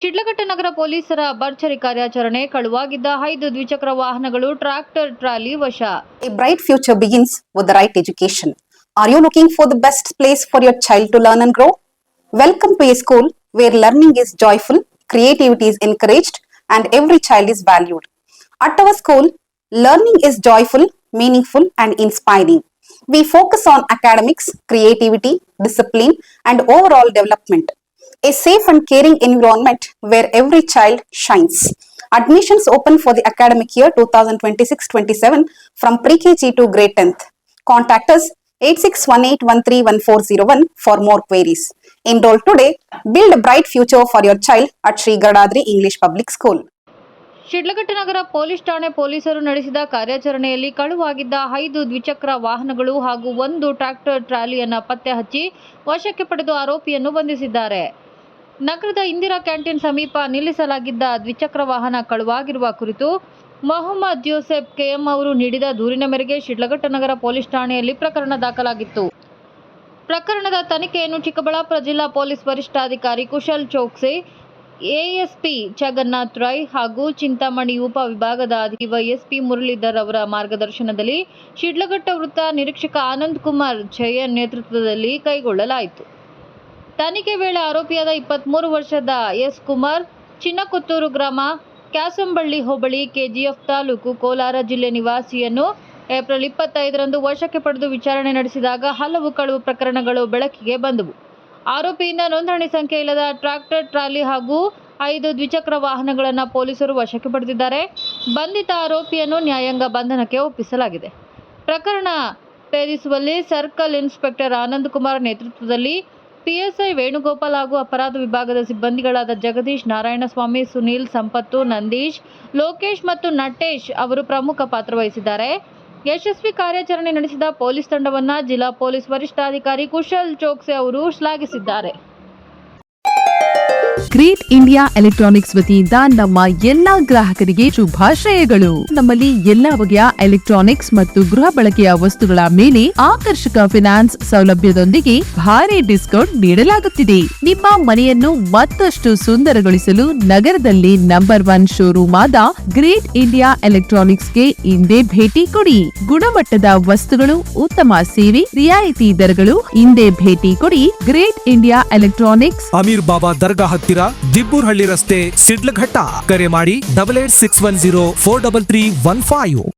ಶಿಡ್ಲಘಟ್ಟ ನಗರ ಪೊಲೀಸರ ಭರ್ಜರಿ ಕಾರ್ಯಾಚರಣೆ. ಕಳುವಾಗಿದ್ದ 5 ದ್ವಿಚಕ್ರ ವಾಹನಗಳು, ಟ್ರಾಕ್ಟರ್ ಟ್ರಾಲಿ ವಶ. A bright future begins with the right education. Are you looking for the best place for your child to learn and grow? Welcome to a school where learning is joyful, creativity is encouraged, and every child is valued. At our school, learning is joyful, meaningful, and inspiring. We focus on academics, creativity, discipline, and overall development. A safe and caring environment where every child shines. Admissions open for the academic year 2026-27 from pre-KG to grade 10th. Contact us 8618131401 for more queries. Enroll today. Build a bright future for your child at Sri Gadadri English Public School. Shidlaghatta ನಗರ police ಠಾಣೆ ಪೊಲೀಸರು ನಡೆಸಿದ ಕಾರ್ಯಾಚರಣೆಯಲ್ಲಿ ಕಳುವಾಗಿದ್ದ 5 ದ್ವಿಚಕ್ರ ವಾಹನಗಳು ಹಾಗೂ 1 tractor ಟ್ರಾಲಿಯನ್ನು ಪತ್ತೆ ಹಚ್ಚಿ ವಶಕ್ಕೆ ಪಡೆದು ಆರೋಪಿಯನ್ನು ಬಂಧಿಸಿದ್ದಾರೆ. ನಗರದ ಇಂದಿರಾ ಕ್ಯಾಂಟೀನ್ ಸಮೀಪ ನಿಲ್ಲಿಸಲಾಗಿದ್ದ ದ್ವಿಚಕ್ರ ವಾಹನ ಕಳುವಾಗಿರುವ ಕುರಿತು ಮೊಹಮ್ಮದ್ ಯೂಸೆಫ್ ಕೆಎಂ ಅವರು ನೀಡಿದ ದೂರಿನ ಮೇರೆಗೆ ಶಿಡ್ಲಘಟ್ಟ ನಗರ ಪೊಲೀಸ್ ಠಾಣೆಯಲ್ಲಿ ಪ್ರಕರಣ ದಾಖಲಾಗಿತ್ತು. ಪ್ರಕರಣದ ತನಿಖೆಯನ್ನು ಚಿಕ್ಕಬಳ್ಳಾಪುರ ಜಿಲ್ಲಾ ಪೊಲೀಸ್ ವರಿಷ್ಠಾಧಿಕಾರಿ ಕುಶಲ್ ಚೋಕ್ಸಿ, ಎಎಸ್ಪಿ ಜಗನ್ನಾಥ್ ರಾಯ್ ಹಾಗೂ ಚಿಂತಾಮಣಿ ಉಪ ವಿಭಾಗದ ಡಿವೈಎಸ್ಪಿ ಮುರಳೀಧರ್ ಅವರ ಮಾರ್ಗದರ್ಶನದಲ್ಲಿ ಶಿಡ್ಲಘಟ್ಟ ವೃತ್ತ ನಿರೀಕ್ಷಕ ಆನಂದ್ ಕುಮಾರ್ ಜಯನ್ ನೇತೃತ್ವದಲ್ಲಿ ಕೈಗೊಳ್ಳಲಾಯಿತು. ತನಿಖೆ ವೇಳೆ ಆರೋಪಿಯಾದ 23 ವರ್ಷದ ಎಸ್ ಕುಮಾರ್, ಚಿನ್ನಕೊತ್ತೂರು ಗ್ರಾಮ, ಕ್ಯಾಸಂಬಳ್ಳಿ ಹೋಬಳಿ, ಕೆಜಿಎಫ್ ತಾಲೂಕು, ಕೋಲಾರ ಜಿಲ್ಲೆ ನಿವಾಸಿಯನ್ನು ಏಪ್ರಿಲ್ 25ರಂದು ವಶಕ್ಕೆ ಪಡೆದು ವಿಚಾರಣೆ ನಡೆಸಿದಾಗ ಹಲವು ಕಳವು ಪ್ರಕರಣಗಳು ಬೆಳಕಿಗೆ ಬಂದವು. ಆರೋಪಿಯಿಂದ ನೋಂದಣಿ ಸಂಖ್ಯೆ ಇಲ್ಲದ ಟ್ರಾಕ್ಟರ್ ಟ್ರಾಲಿ ಹಾಗೂ 5 ದ್ವಿಚಕ್ರ ವಾಹನಗಳನ್ನು ಪೊಲೀಸರು ವಶಕ್ಕೆ ಪಡೆದಿದ್ದಾರೆ. ಬಂಧಿತ ಆರೋಪಿಯನ್ನು ನ್ಯಾಯಾಂಗ ಬಂಧನಕ್ಕೆ ಒಪ್ಪಿಸಲಾಗಿದೆ. ಪ್ರಕರಣ ಭೇದಿಸುವಲ್ಲಿ ಸರ್ಕಲ್ ಇನ್ಸ್ಪೆಕ್ಟರ್ ಆನಂದ್ ಕುಮಾರ್ ನೇತೃತ್ವದಲ್ಲಿ ಪಿಎಸ್ಐ ವೇಣುಗೋಪಾಲ್ ಹಾಗೂ ಅಪರಾಧ ವಿಭಾಗದ ಸಿಬ್ಬಂದಿಗಳಾದ ಜಗದೀಶ್, ನಾರಾಯಣಸ್ವಾಮಿ, ಸುನೀಲ್, ಸಂಪತ್ತು, ನಂದೀಶ್, ಲೋಕೇಶ್ ಮತ್ತು ನಟೇಶ್ ಅವರು ಪ್ರಮುಖ ಪಾತ್ರ ವಹಿಸಿದ್ದಾರೆ. ಯಶಸ್ವಿ ಕಾರ್ಯಾಚರಣೆ ನಡೆಸಿದ ಪೊಲೀಸ್ ತಂಡವನ್ನು ಜಿಲ್ಲಾ ಪೊಲೀಸ್ ವರಿಷ್ಠಾಧಿಕಾರಿ ಕುಶಲ್ ಚೋಕ್ಸೆ ಅವರು ಶ್ಲಾಘಿಸಿದ್ದಾರೆ. ಗ್ರೇಟ್ ಇಂಡಿಯಾ ಎಲೆಕ್ಟ್ರಾನಿಕ್ಸ್ ವತಿಯಿಂದ ನಮ್ಮ ಎಲ್ಲಾ ಗ್ರಾಹಕರಿಗೆ ಶುಭಾಶಯಗಳು. ನಮ್ಮಲ್ಲಿ ಎಲ್ಲಾ ಬಗೆಯ ಎಲೆಕ್ಟ್ರಾನಿಕ್ಸ್ ಮತ್ತು ಗೃಹ ಬಳಕೆಯ ವಸ್ತುಗಳ ಮೇಲೆ ಆಕರ್ಷಕ ಫಿನಾನ್ಸ್ ಸೌಲಭ್ಯದೊಂದಿಗೆ ಭಾರಿ ಡಿಸ್ಕೌಂಟ್ ನೀಡಲಾಗುತ್ತಿದೆ. ನಿಮ್ಮ ಮನೆಯನ್ನು ಮತ್ತಷ್ಟು ಸುಂದರಗೊಳಿಸಲು ನಗರದಲ್ಲಿ ನಂಬರ್ 1 ಶೋರೂಮ್ ಆದ ಗ್ರೇಟ್ ಇಂಡಿಯಾ ಎಲೆಕ್ಟ್ರಾನಿಕ್ಸ್ಗೆ ಇಂದೇ ಭೇಟಿ ಕೊಡಿ. ಗುಣಮಟ್ಟದ ವಸ್ತುಗಳು, ಉತ್ತಮ ಸೇವೆ, ರಿಯಾಯಿತಿ ದರಗಳು. ಇಂದೇ ಭೇಟಿ ಕೊಡಿ. ಗ್ರೇಟ್ ಇಂಡಿಯಾ ಎಲೆಕ್ಟ್ರಾನಿಕ್ಸ್, ಅಮೀರ್ ಬಾಬಾ ದರ್ಗಾ ಹತ್ತಿರ, ದಿಬ್ಬೂರ್ಹಳ್ಳಿ ರಸ್ತೆ, ಶಿಡ್ಲಘಟ್ಟ. ಕರೆ ಮಾಡಿ 8861043315.